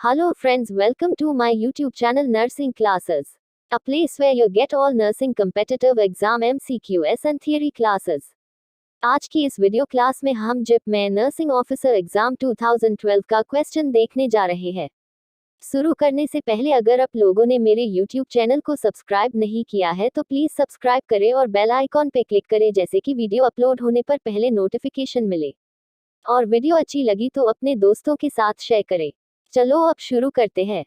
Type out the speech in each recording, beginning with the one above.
Hello friends, welcome to my YouTube channel Nursing Classes, a place where you get all nursing competitive exam MCQs and theory classes. आज की इस video class में हम zip में nursing officer exam 2012 का question देखने जा रहे हैं। शुरू करने से पहले अगर आप लोगों ने मेरे YouTube चैनल को सब्सक्राइब नहीं किया है तो प्लीज सब्सक्राइब करें और बेल आइकॉन पे क्लिक करें जैसे कि वीडियो अपलोड होने पर पहले नोटिफिकेशन मिले। और वीडियो अच्छी लगी तो अपने दोस्तों के साथ शेयर करें। चलो अब शुरू करते हैं।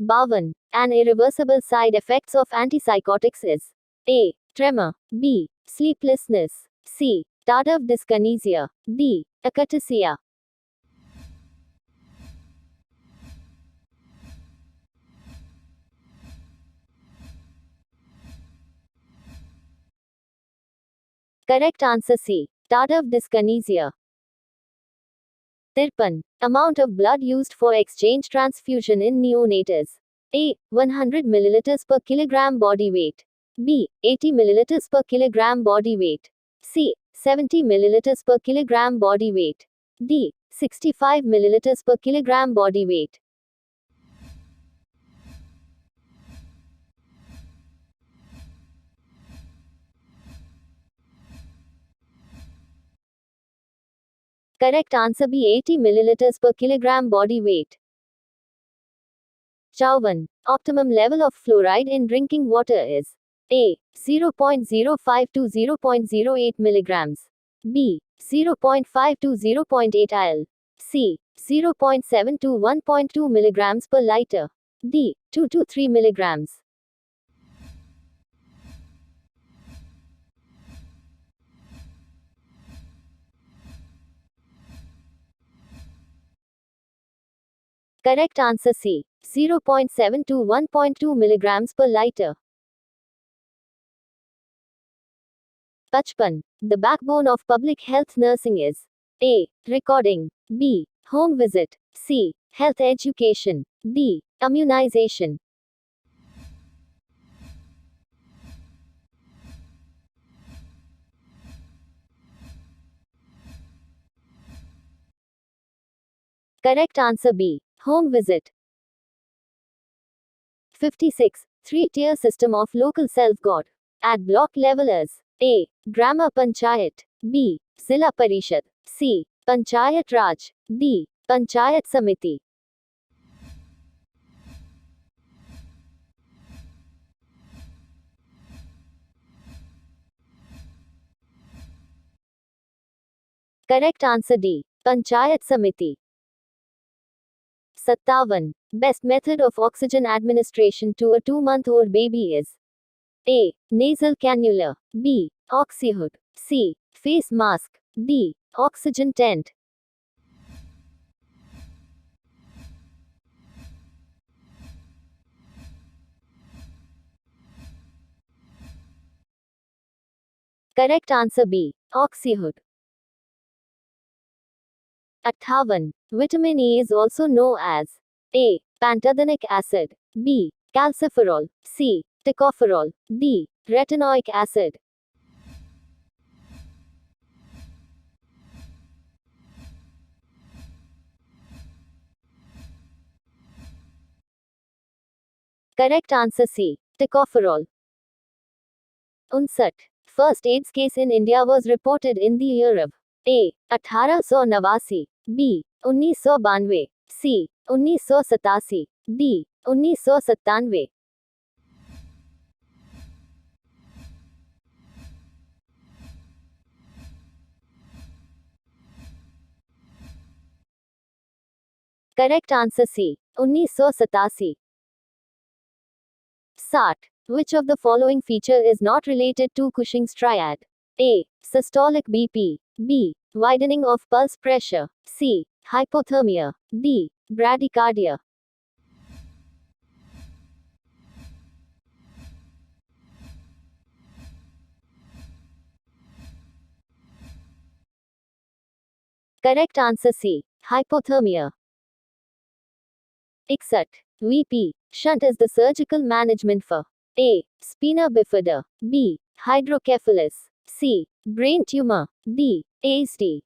Bavan. An irreversible side effects of antipsychotics is A. Tremor. B. Sleeplessness. C. Tardive dyskinesia. D. Akathisia. Correct answer C. Tardive dyskinesia. 53. Amount of blood used for exchange transfusion in neonate is A. 100 milliliters per kilogram body weight. B. 80 milliliters per kilogram body weight. C. 70 milliliters per kilogram body weight. D. 65 milliliters per kilogram body weight. Correct answer B. 80 milliliters per kilogram body weight. 54. Optimum level of fluoride in drinking water is A. 0.05 to 0.08 milligrams. B. 0.5 to 0.8 IL. C. 0.7 to 1.2 milligrams per liter. D. 2 to 3 milligrams. Correct answer C. 0.7 to 1.2 milligrams per liter. 55. The backbone of public health nursing is A. Recording. B. Home visit. C. Health education. D. Immunization. Correct answer B. Home visit. 56. Three-tier system of local self-God. At block level is A. Grama Panchayat. B. Zilla Parishad. C. Panchayat Raj. D. Panchayat Samiti. Correct answer D. Panchayat Samiti. 57. Best method of oxygen administration to a 2-month-old baby is A. Nasal cannula. B. Oxyhood. C. Face mask. D. Oxygen tent. Correct answer B. Oxyhood. 58. Vitamin E is also known as A. Pantothenic acid. B. Calciferol. C. Tocopherol. D. Retinoic acid. Correct answer C. Tocopherol. 59. First AIDS case in India was reported in the year of A. 1889. B. 1992. C. 1987. D. 1997. Correct answer C. 1987. 60. Which of the following feature is not related to Cushing's triad? A. Systolic BP. B. Widening of pulse pressure. C. Hypothermia. D. Bradycardia. Correct answer C. Hypothermia. 61. VP. Shunt is the surgical management for A. Spina bifida. B. Hydrocephalus. C. Brain tumor. D. ASD.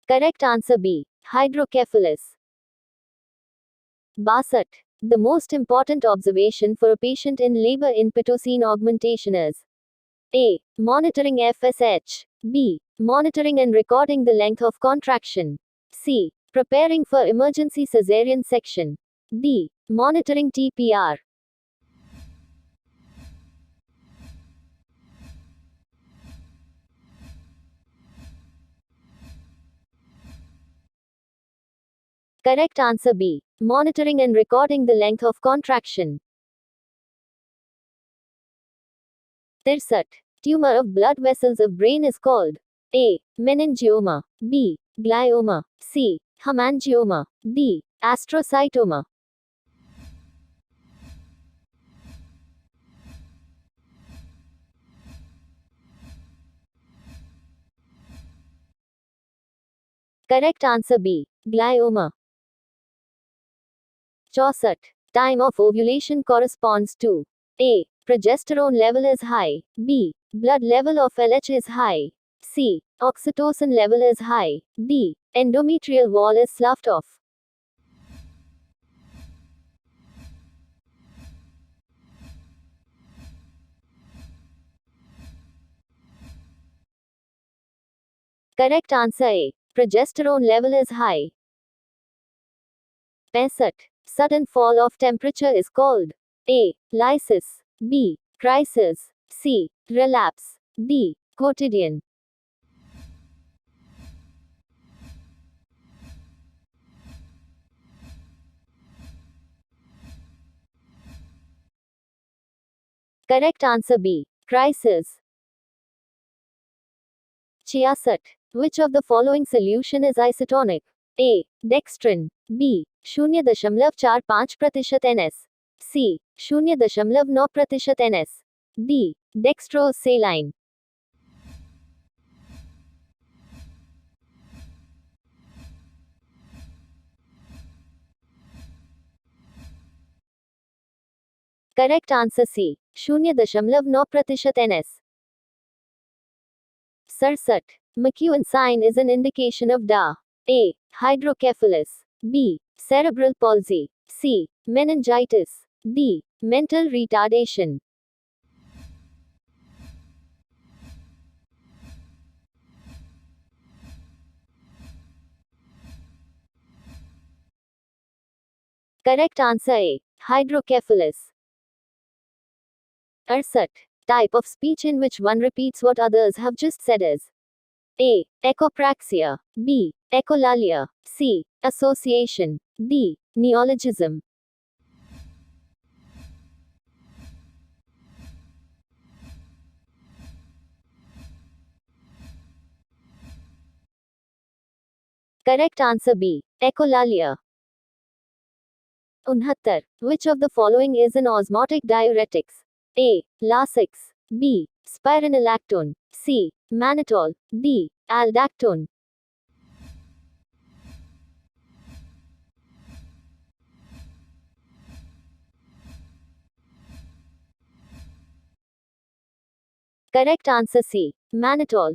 Correct answer B. Hydrocephalus. 62. The most important observation for a patient in labor in Pitocin augmentation is A. Monitoring FSH. B. Monitoring and recording the length of contraction. C. Preparing for emergency cesarean section. D. Monitoring TPR. Correct answer B. Monitoring and recording the length of contraction. 63. Tumor of blood vessels of brain is called A. Meningioma. B. Glioma. C. Hemangioma. D. Astrocytoma. Correct answer B. Glioma. 64. Time of ovulation corresponds to A. Progesterone level is high. B. Blood level of LH is high. C. Oxytocin level is high. D. Endometrial wall is sloughed off. Correct answer A. Progesterone level is high. 65. Sudden fall of temperature is called A. Lysis. B. Crisis. C. Relapse. D. Quotidian. Correct answer B. Crisis. 66. Which of the following solution is isotonic? A. Dextrin. B. 0.45% NS. C. 0.9% NS. D. Dextrosaline. Correct answer C. 0.9% NS. 67. McEwen sign is an indication of DA. A. Hydrocephalus. B. Cerebral palsy. C. Meningitis. D. Mental retardation. Correct answer A. Hydrocephalus. 68. Type of speech in which one repeats what others have just said is A. Echopraxia. B. Echolalia. C. Association. D. Neologism. Correct answer B. Echolalia. 69. Which of the following is an osmotic diuretics? A. Lasix. B. Spironolactone. C. Mannitol. D. Aldactone. Correct answer C. Mannitol.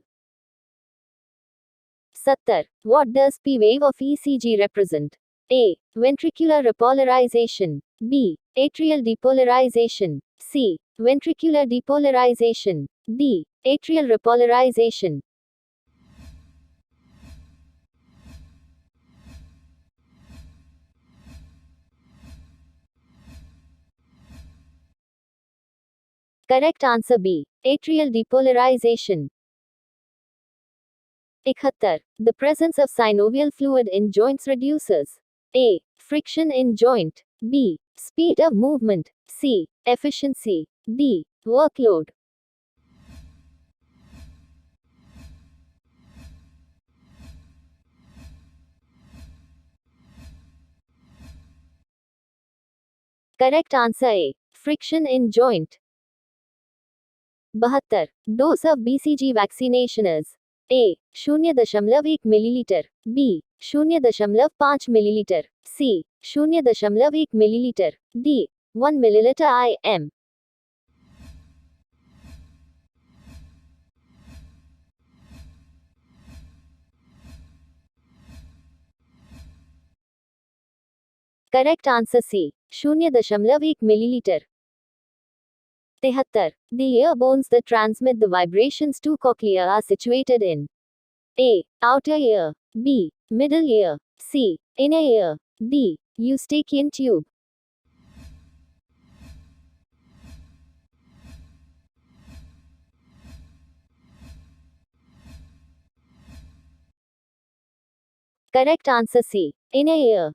70. What does P wave of ECG represent? A. Ventricular repolarization. B. Atrial depolarization. C. Ventricular depolarization. D. Atrial repolarization. Correct answer B. Atrial depolarization. 71. The presence of synovial fluid in joints reduces A. Friction in joint. B. Speed of movement. C. Efficiency. D. Workload. Correct answer A. Friction in joint. 72. Dose of BCG vaccination is A. 0.1 millilitre. B. 0.5 millilitre. C. 0.1 millilitre. D. 1 milliliter IM. Correct answer C. 0.1 milliliter. 73. The ear bones that transmit the vibrations to cochlea are situated in A. Outer ear. B. Middle ear. C. Inner ear. D. Eustachian tube. Correct answer C. Inner ear.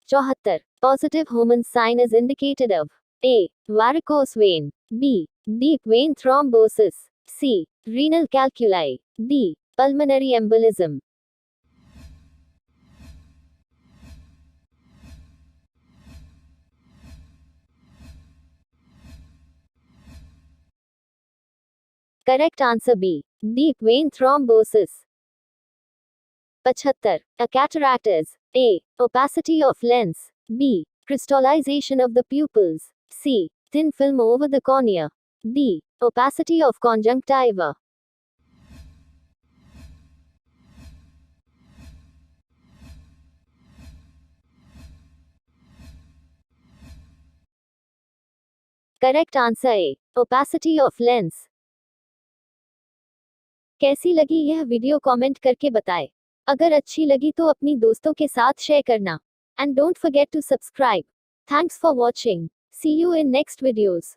74. Positive Homan sign is indicated of A. Varicose vein. B. Deep vein thrombosis. C. Renal calculi. D. Pulmonary embolism. Correct answer B. Deep vein thrombosis. 75. A cataract is A. Opacity of lens. B. Crystallization of the pupils. C. Thin film over the cornea. D. Opacity of conjunctiva. Correct answer A. Opacity of lens. कैसी लगी यह video comment करके बताएं। अगर अच्छी लगी तो अपनी दोस्तों के साथ शेयर करना। And don't forget to subscribe. Thanks for watching. See you in next videos.